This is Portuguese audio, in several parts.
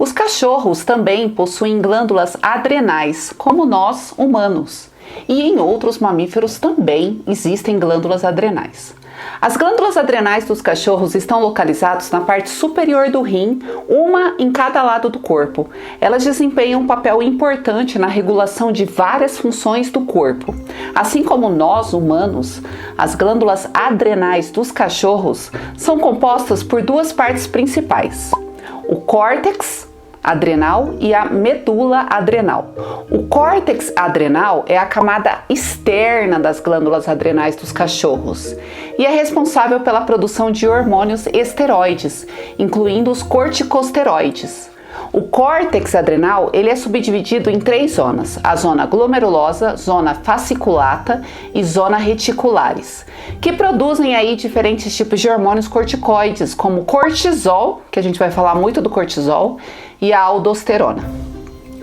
Os cachorros também possuem glândulas adrenais, como nós, humanos. E em outros mamíferos também existem glândulas adrenais. As glândulas adrenais dos cachorros estão localizadas na parte superior do rim, uma em cada lado do corpo. Elas desempenham um papel importante na regulação de várias funções do corpo. Assim como nós, humanos, as glândulas adrenais dos cachorros são compostas por duas partes principais: o córtex adrenal e a medula adrenal. O córtex adrenal é a camada externa das glândulas adrenais dos cachorros e é responsável pela produção de hormônios esteroides, incluindo os corticosteroides. O córtex adrenal ele é subdividido em três zonas: a zona glomerulosa, zona fasciculata e zona reticulares, que produzem aí diferentes tipos de hormônios corticoides, como cortisol, que a gente vai falar muito do cortisol, e a aldosterona.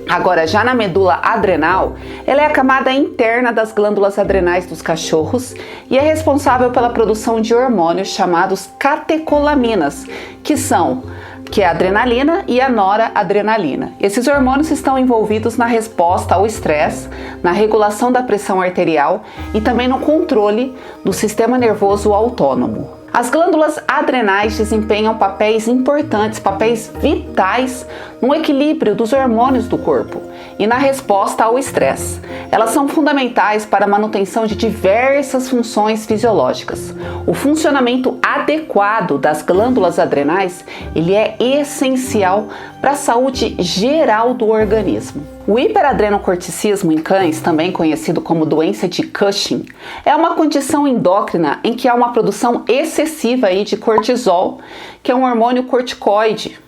Agora, já na medula adrenal, ela é a camada interna das glândulas adrenais dos cachorros e é responsável pela produção de hormônios chamados catecolaminas, que é a adrenalina e a noradrenalina. Esses hormônios estão envolvidos na resposta ao estresse, na regulação da pressão arterial e também no controle do sistema nervoso autônomo. As glândulas adrenais desempenham papéis importantes, papéis vitais no equilíbrio dos hormônios do corpo e na resposta ao estresse. Elas são fundamentais para a manutenção de diversas funções fisiológicas. O funcionamento adequado das glândulas adrenais, ele é essencial para a saúde geral do organismo. O hiperadrenocorticismo em cães, também conhecido como doença de Cushing, é uma condição endócrina em que há uma produção excessiva aí de cortisol, que é um hormônio corticoide,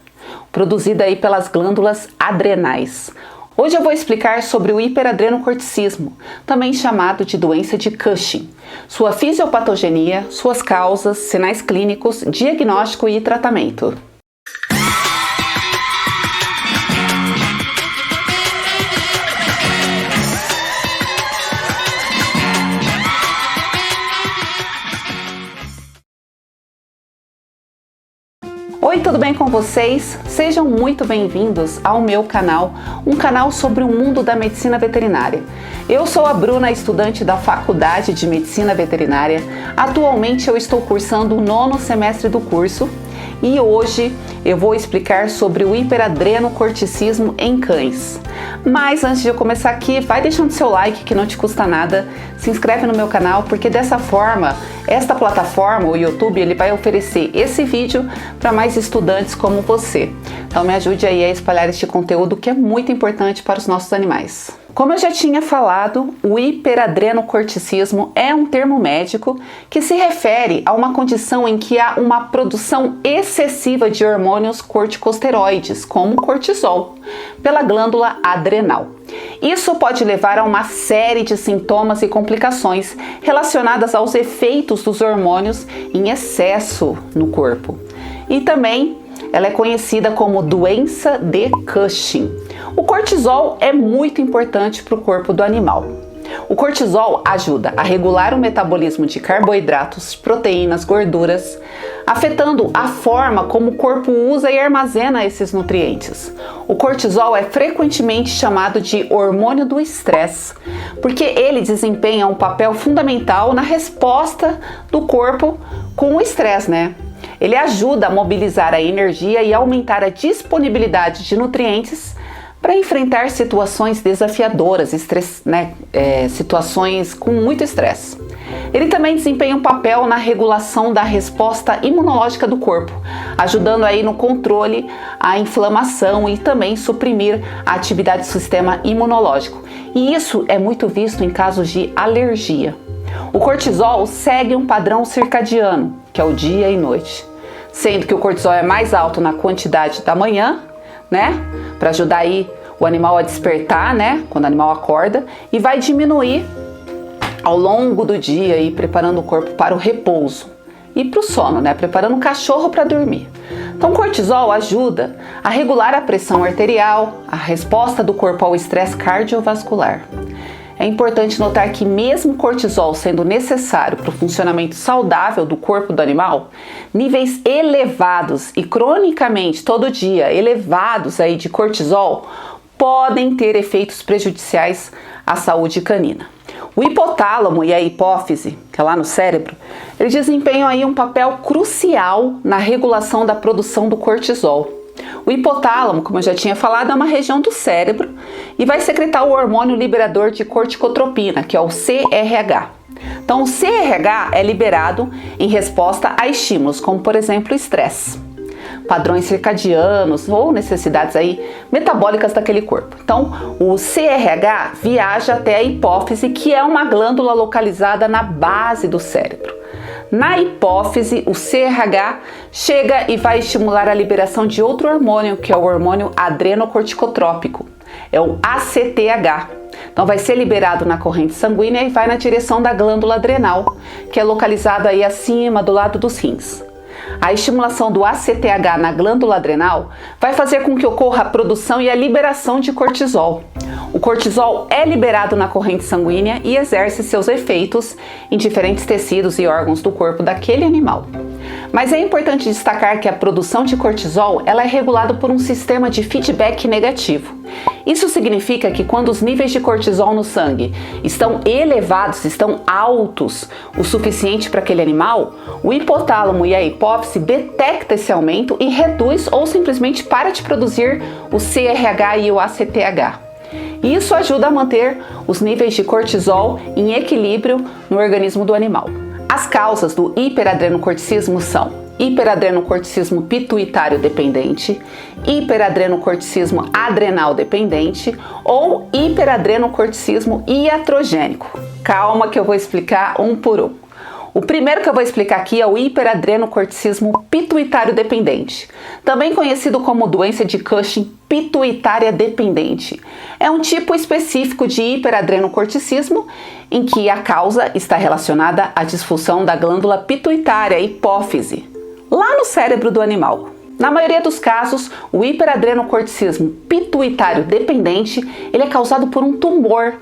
produzido aí pelas glândulas adrenais. Hoje eu vou explicar sobre o hiperadrenocorticismo, também chamado de doença de Cushing, sua fisiopatogenia, suas causas, sinais clínicos, diagnóstico e tratamento. Oi, tudo bem com vocês? Sejam muito bem-vindos ao meu canal, um canal sobre o mundo da medicina veterinária. Eu sou a Bruna, estudante da Faculdade de Medicina Veterinária. Atualmente eu estou cursando o 9º semestre do curso e hoje eu vou explicar sobre o hiperadrenocorticismo em cães. Mas antes de eu começar aqui, vai deixando seu like que não te custa nada, se inscreve no meu canal porque dessa forma, esta plataforma, o YouTube, ele vai oferecer esse vídeo para mais estudantes como você. Então me ajude aí a espalhar este conteúdo que é muito importante para os nossos animais. Como eu já tinha falado, o hiperadrenocorticismo é um termo médico que se refere a uma condição em que há uma produção excessiva de hormônios corticosteroides, como o cortisol, pela glândula adrenal. Isso pode levar a uma série de sintomas e complicações relacionadas aos efeitos dos hormônios em excesso no corpo. E também ela é conhecida como doença de Cushing. O cortisol é muito importante para o corpo do animal. O cortisol ajuda a regular o metabolismo de carboidratos, proteínas, gorduras, afetando a forma como o corpo usa e armazena esses nutrientes. O cortisol é frequentemente chamado de hormônio do estresse, porque ele desempenha um papel fundamental na resposta do corpo com o estresse, né? Ele ajuda a mobilizar a energia e aumentar a disponibilidade de nutrientes para enfrentar situações desafiadoras, situações com muito estresse. Ele também desempenha um papel na regulação da resposta imunológica do corpo, ajudando aí no controle à inflamação e também suprimir a atividade do sistema imunológico. E isso é muito visto em casos de alergia. O cortisol segue um padrão circadiano, que é o dia e noite, sendo que o cortisol é mais alto na quantidade da manhã, né, para ajudar aí o animal a despertar, né, quando o animal acorda, e vai diminuir ao longo do dia, aí, preparando o corpo para o repouso e para o sono, né, preparando o cachorro para dormir. Então, o cortisol ajuda a regular a pressão arterial, a resposta do corpo ao estresse cardiovascular. é importante notar que mesmo o cortisol sendo necessário para o funcionamento saudável do corpo do animal, níveis elevados e cronicamente todo dia elevados aí de cortisol podem ter efeitos prejudiciais à saúde canina. O hipotálamo e a hipófise, que é lá no cérebro, eles desempenham aí um papel crucial na regulação da produção do cortisol. O hipotálamo, como eu já tinha falado, é uma região do cérebro e vai secretar o hormônio liberador de corticotropina, que é o CRH. Então, o CRH é liberado em resposta a estímulos, como por exemplo o estresse, padrões circadianos ou necessidades aí metabólicas daquele corpo. Então, o CRH viaja até a hipófise, que é uma glândula localizada na base do cérebro. Na hipófise, o CRH chega e vai estimular a liberação de outro hormônio, que é o hormônio adrenocorticotrópico, é o ACTH. Então vai ser liberado na corrente sanguínea e vai na direção da glândula adrenal, que é localizada aí acima, do lado dos rins. A estimulação do ACTH na glândula adrenal vai fazer com que ocorra a produção e a liberação de cortisol. O cortisol é liberado na corrente sanguínea e exerce seus efeitos em diferentes tecidos e órgãos do corpo daquele animal. Mas é importante destacar que a produção de cortisol ela é regulada por um sistema de feedback negativo. Isso significa que quando os níveis de cortisol no sangue estão elevados, estão altos o suficiente para aquele animal, o hipotálamo e a hipófise detectam esse aumento e reduz ou simplesmente para de produzir o CRH e o ACTH. Isso ajuda a manter os níveis de cortisol em equilíbrio no organismo do animal. As causas do hiperadrenocorticismo são hiperadrenocorticismo pituitário dependente, hiperadrenocorticismo adrenal dependente ou hiperadrenocorticismo iatrogênico. Calma que eu vou explicar um por um. O primeiro que eu vou explicar aqui é o hiperadrenocorticismo pituitário dependente, também conhecido como doença de Cushing pituitária dependente. É um tipo específico de hiperadrenocorticismo em que a causa está relacionada à disfunção da glândula pituitária, hipófise, lá no cérebro do animal. Na maioria dos casos, o hiperadrenocorticismo pituitário dependente, ele é causado por um tumor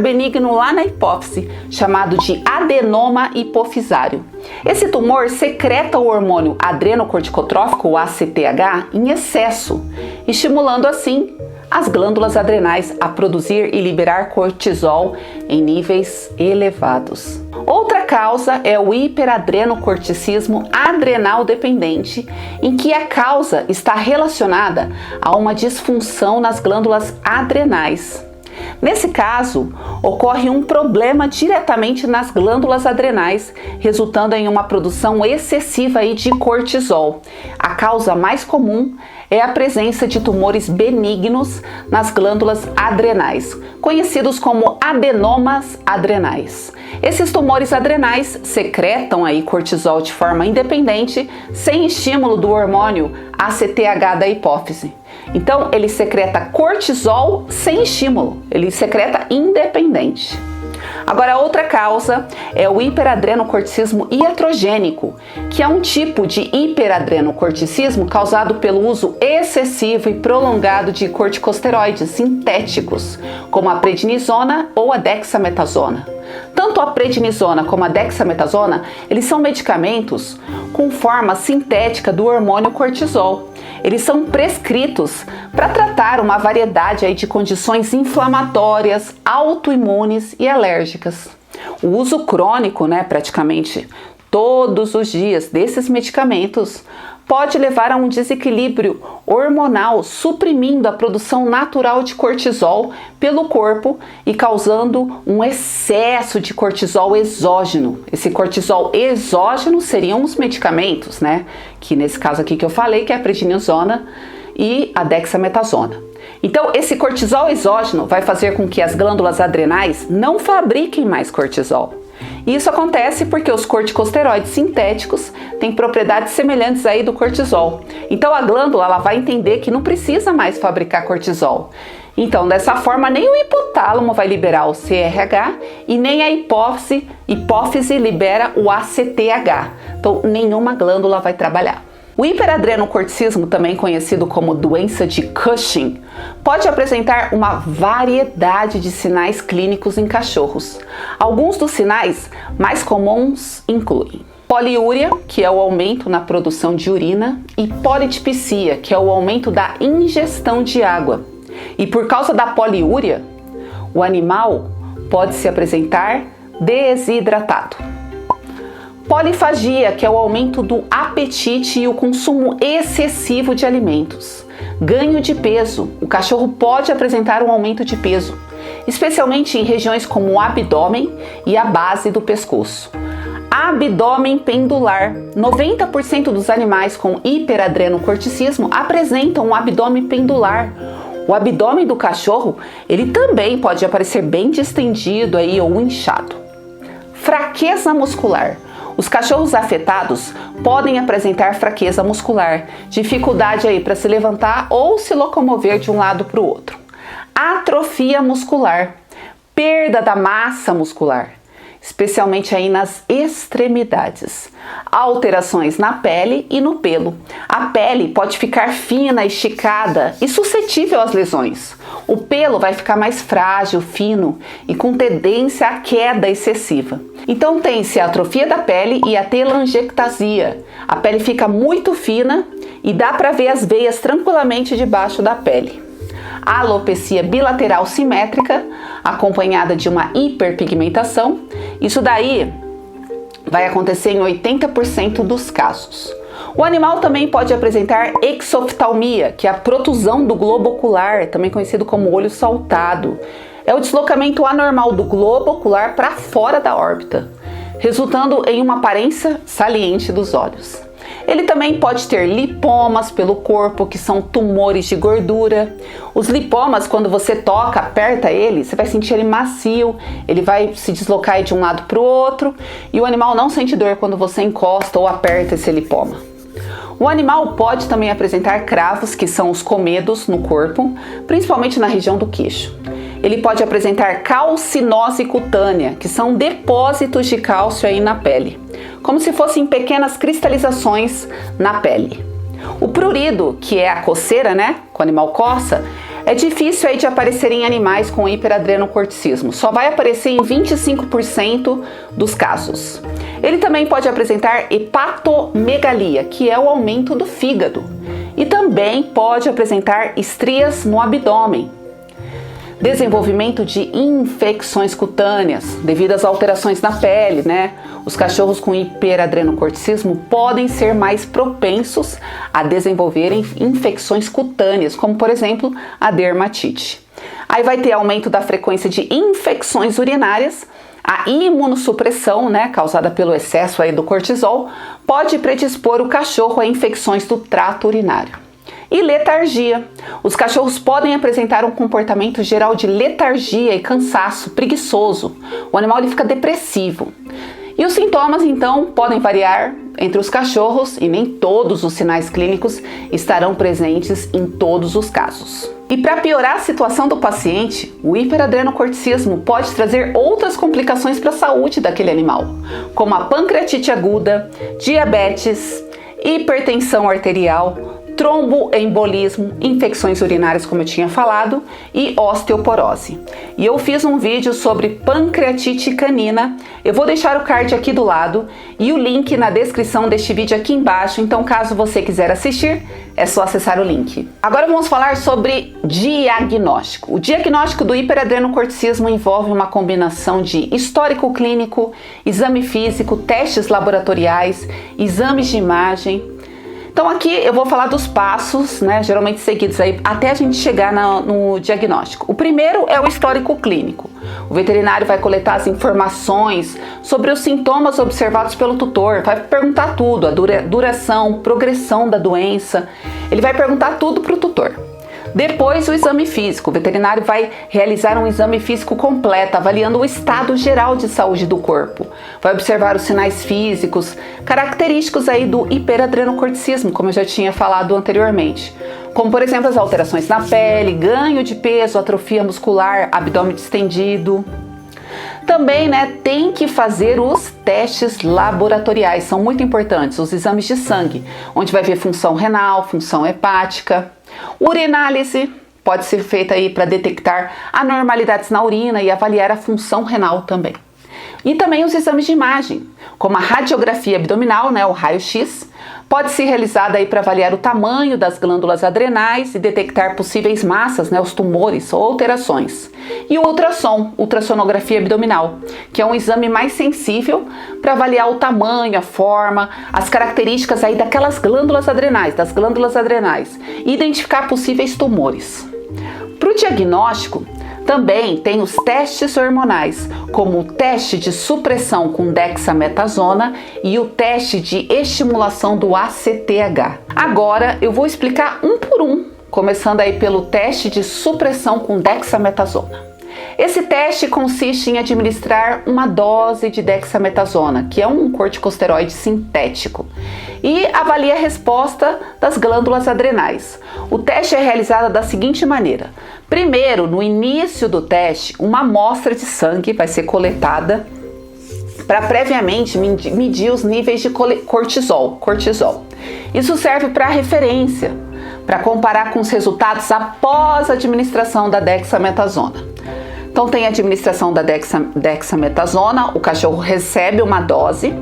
benigno lá na hipófise, chamado de adenoma hipofisário. Esse tumor secreta o hormônio adrenocorticotrófico, o ACTH, em excesso, estimulando assim as glândulas adrenais a produzir e liberar cortisol em níveis elevados. Outra causa é o hiperadrenocorticismo adrenal dependente, em que a causa está relacionada a uma disfunção nas glândulas adrenais. Nesse caso, ocorre um problema diretamente nas glândulas adrenais, resultando em uma produção excessiva de cortisol. A causa mais comum é a presença de tumores benignos nas glândulas adrenais, conhecidos como adenomas adrenais. Esses tumores adrenais secretam cortisol de forma independente, sem estímulo do hormônio ACTH da hipófise. Então, ele secreta cortisol sem estímulo, ele secreta independente. Agora, outra causa é o hiperadrenocorticismo iatrogênico, que é um tipo de hiperadrenocorticismo causado pelo uso excessivo e prolongado de corticosteroides sintéticos, como a prednisona ou a dexametasona. Tanto a prednisona como a dexametasona, eles são medicamentos com forma sintética do hormônio cortisol. Eles são prescritos para tratar uma variedade de condições inflamatórias, autoimunes e alérgicas. O uso crônico, praticamente todos os dias desses medicamentos, pode levar a um desequilíbrio hormonal, suprimindo a produção natural de cortisol pelo corpo e causando um excesso de cortisol exógeno. Esse cortisol exógeno seriam os medicamentos, que nesse caso aqui que eu falei, que é a prednisona e a dexametasona. Então, esse cortisol exógeno vai fazer com que as glândulas adrenais não fabriquem mais cortisol. E isso acontece porque os corticosteroides sintéticos têm propriedades semelhantes do cortisol. Então a glândula ela vai entender que não precisa mais fabricar cortisol. Então, dessa forma, nem o hipotálamo vai liberar o CRH e nem a hipófise libera o ACTH. Então, nenhuma glândula vai trabalhar. O hiperadrenocorticismo, também conhecido como doença de Cushing, pode apresentar uma variedade de sinais clínicos em cachorros. Alguns dos sinais mais comuns incluem poliúria, que é o aumento na produção de urina, e politipsia, que é o aumento da ingestão de água. E por causa da poliúria, o animal pode se apresentar desidratado. Polifagia, que é o aumento do apetite e o consumo excessivo de alimentos. Ganho de peso, o cachorro pode apresentar um aumento de peso, especialmente em regiões como o abdômen e a base do pescoço. Abdômen pendular. 90% dos animais com hiperadrenocorticismo apresentam um abdômen pendular. O abdômen do cachorro, ele também pode aparecer bem distendido aí ou inchado. Fraqueza muscular. Os cachorros afetados podem apresentar fraqueza muscular, dificuldade aí para se levantar ou se locomover de um lado para o outro. Atrofia muscular. Perda da massa muscular, especialmente aí nas extremidades. Alterações na pele e no pelo. A pele pode ficar fina, esticada e suscetível às lesões. O pelo vai ficar mais frágil, fino e com tendência à queda excessiva. Então tem-se a atrofia da pele e a telangiectasia. A pele fica muito fina e dá para ver as veias tranquilamente debaixo da pele. A alopecia bilateral simétrica, acompanhada de uma hiperpigmentação. Isso daí vai acontecer em 80% dos casos. O animal também pode apresentar exoftalmia, que é a protusão do globo ocular, também conhecido como olho saltado. É o deslocamento anormal do globo ocular para fora da órbita, resultando em uma aparência saliente dos olhos. Ele também pode ter lipomas pelo corpo, que são tumores de gordura. Os lipomas, quando você toca, aperta ele, você vai sentir ele macio, ele vai se deslocar de um lado para o outro e o animal não sente dor quando você encosta ou aperta esse lipoma. O animal pode também apresentar cravos, que são os comedos no corpo, principalmente na região do queixo. Ele pode apresentar calcinose cutânea, que são depósitos de cálcio aí na pele, como se fossem pequenas cristalizações na pele. O prurido, que é a coceira, né, que o animal coça, é difícil aí de aparecer em animais com hiperadrenocorticismo, só vai aparecer em 25% dos casos. Ele também pode apresentar hepatomegalia, que é o aumento do fígado, e também pode apresentar estrias no abdômen. Desenvolvimento de infecções cutâneas devido às alterações na pele, né? Os cachorros com hiperadrenocorticismo podem ser mais propensos a desenvolverem infecções cutâneas, como por exemplo a dermatite. Aí vai ter aumento da frequência de infecções urinárias. A imunossupressão, né, causada pelo excesso aí do cortisol, pode predispor o cachorro a infecções do trato urinário. E letargia. Os cachorros podem apresentar um comportamento geral de letargia e cansaço, preguiçoso. O animal ele fica depressivo. E os sintomas, então, podem variar entre os cachorros e nem todos os sinais clínicos estarão presentes em todos os casos. E para piorar a situação do paciente, o hiperadrenocorticismo pode trazer outras complicações para a saúde daquele animal, como a pancreatite aguda, diabetes, hipertensão arterial, tromboembolismo, infecções urinárias, como eu tinha falado, e osteoporose. E eu fiz um vídeo sobre pancreatite canina, eu vou deixar o card aqui do lado e o link na descrição deste vídeo aqui embaixo, então caso você quiser assistir, é só acessar o link. Agora vamos falar sobre diagnóstico. O diagnóstico do hiperadrenocorticismo envolve uma combinação de histórico clínico, exame físico, testes laboratoriais, exames de imagem. Então aqui eu vou falar dos passos, né, geralmente seguidos aí, até a gente chegar no diagnóstico. O primeiro é o histórico clínico. O veterinário vai coletar as informações sobre os sintomas observados pelo tutor, vai perguntar tudo, a duração, progressão da doença, ele vai perguntar tudo para o tutor. Depois o exame físico, o veterinário vai realizar um exame físico completo, avaliando o estado geral de saúde do corpo. Vai observar os sinais físicos, característicos aí do hiperadrenocorticismo, como eu já tinha falado anteriormente. Como por exemplo as alterações na pele, ganho de peso, atrofia muscular, abdômen distendido. Também, né, tem que fazer os testes laboratoriais, são muito importantes, os exames de sangue, onde vai ver função renal, função hepática. Urinálise pode ser feita aí para detectar anormalidades na urina e avaliar a função renal também. E também os exames de imagem, como a radiografia abdominal, né, o raio-x, pode ser realizada aí para avaliar o tamanho das glândulas adrenais e detectar possíveis massas, né, os tumores ou alterações. E o ultrassom, ultrassonografia abdominal, que é um exame mais sensível para avaliar o tamanho, a forma, as características aí daquelas glândulas adrenais, e identificar possíveis tumores. Para o diagnóstico, também tem os testes hormonais, como o teste de supressão com dexametasona e o teste de estimulação do ACTH. Agora eu vou explicar um por um, começando aí pelo teste de supressão com dexametasona. Esse teste consiste em administrar uma dose de dexametasona, que é um corticosteroide sintético, e avalia a resposta das glândulas adrenais. O teste é realizado da seguinte maneira: primeiro, no início do teste, uma amostra de sangue vai ser coletada para previamente medir os níveis de cortisol. Isso serve para referência, para comparar com os resultados após a administração da dexametasona. Então tem a administração da dexametasona, o cachorro recebe uma dose,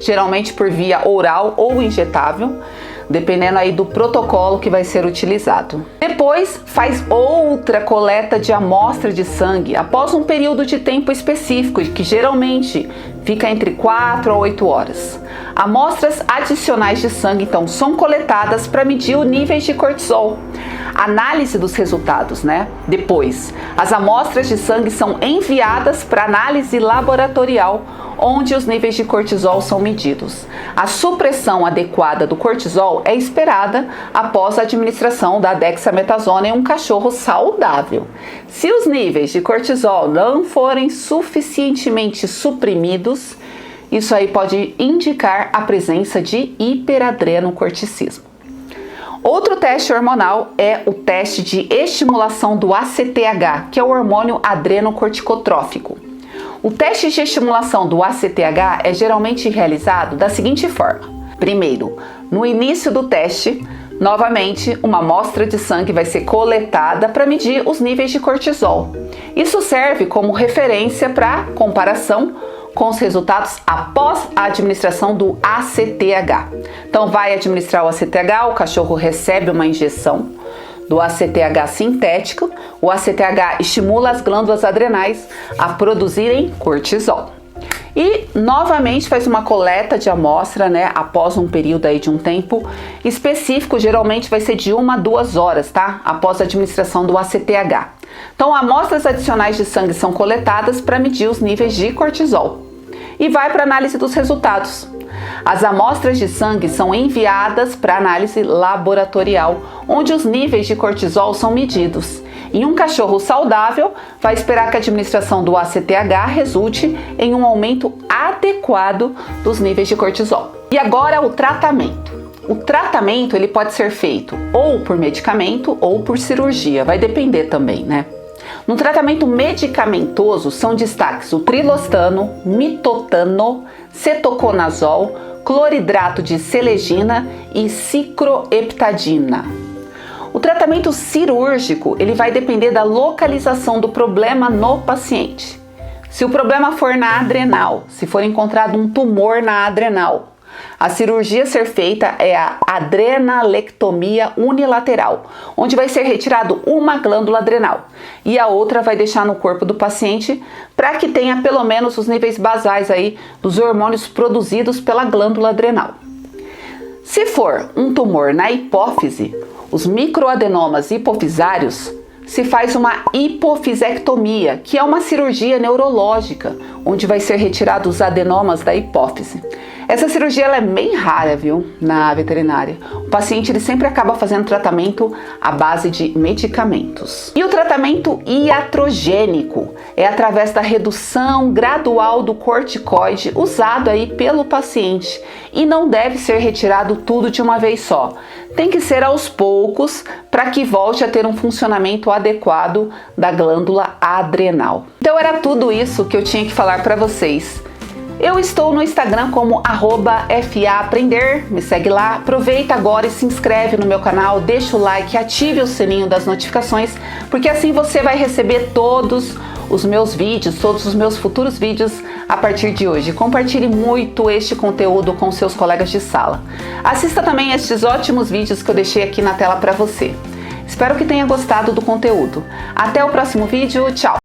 geralmente por via oral ou injetável, dependendo aí do protocolo que vai ser utilizado. Depois faz outra coleta de amostra de sangue após um período de tempo específico, que geralmente fica entre 4 a 8 horas. Amostras adicionais de sangue então são coletadas para medir o nível de cortisol. Análise dos resultados, né? Depois, as amostras de sangue são enviadas para análise laboratorial, onde os níveis de cortisol são medidos. A supressão adequada do cortisol é esperada após a administração da dexametasona em um cachorro saudável. Se os níveis de cortisol não forem suficientemente suprimidos, isso aí pode indicar a presença de hiperadrenocorticismo. Outro teste hormonal é o teste de estimulação do ACTH, que é o hormônio adrenocorticotrófico. O teste de estimulação do ACTH é geralmente realizado da seguinte forma: primeiro, no início do teste, novamente uma amostra de sangue vai ser coletada para medir os níveis de cortisol. Isso serve como referência para comparação com os resultados após a administração do ACTH. Então vai administrar o ACTH, o cachorro recebe uma injeção do ACTH sintético. O ACTH estimula as glândulas adrenais a produzirem cortisol. E novamente faz uma coleta de amostra, né, após um período aí de um tempo específico, geralmente vai ser de 1 a 2 horas, tá? Após a administração do ACTH. Então, amostras adicionais de sangue são coletadas para medir os níveis de cortisol. E vai para análise dos resultados. As amostras de sangue são enviadas para análise laboratorial, onde os níveis de cortisol são medidos. Em um cachorro saudável, vai esperar que a administração do ACTH resulte em um aumento adequado dos níveis de cortisol. E agora o tratamento. O tratamento ele pode ser feito ou por medicamento ou por cirurgia, vai depender também, né? No tratamento medicamentoso são destaques o trilostano, mitotano, cetoconazol, cloridrato de selegina e cicloheptadina. O tratamento cirúrgico ele vai depender da localização do problema no paciente. Se o problema for na adrenal, se for encontrado um tumor na adrenal, a cirurgia a ser feita é a adrenalectomia unilateral, onde vai ser retirado uma glândula adrenal e a outra vai deixar no corpo do paciente para que tenha pelo menos os níveis basais aí dos hormônios produzidos pela glândula adrenal. Se for um tumor na hipófise, os microadenomas hipofisários, se faz uma hipofisectomia, que é uma cirurgia neurológica, onde vai ser retirado os adenomas da hipófise. Essa cirurgia ela é bem rara, viu, na veterinária. O paciente ele sempre acaba fazendo tratamento à base de medicamentos. E o tratamento iatrogênico é através da redução gradual do corticoide usado aí pelo paciente e não deve ser retirado tudo de uma vez só. Tem que ser aos poucos para que volte a ter um funcionamento adequado da glândula adrenal. Então era tudo isso que eu tinha que falar para vocês. Eu estou no Instagram como @FAAprender, me segue lá, aproveita agora e se inscreve no meu canal, deixa o like, ative o sininho das notificações, porque assim você vai receber todos os meus vídeos, todos os meus futuros vídeos a partir de hoje. Compartilhe muito este conteúdo com seus colegas de sala. Assista também estes ótimos vídeos que eu deixei aqui na tela para você. Espero que tenha gostado do conteúdo. Até o próximo vídeo, tchau!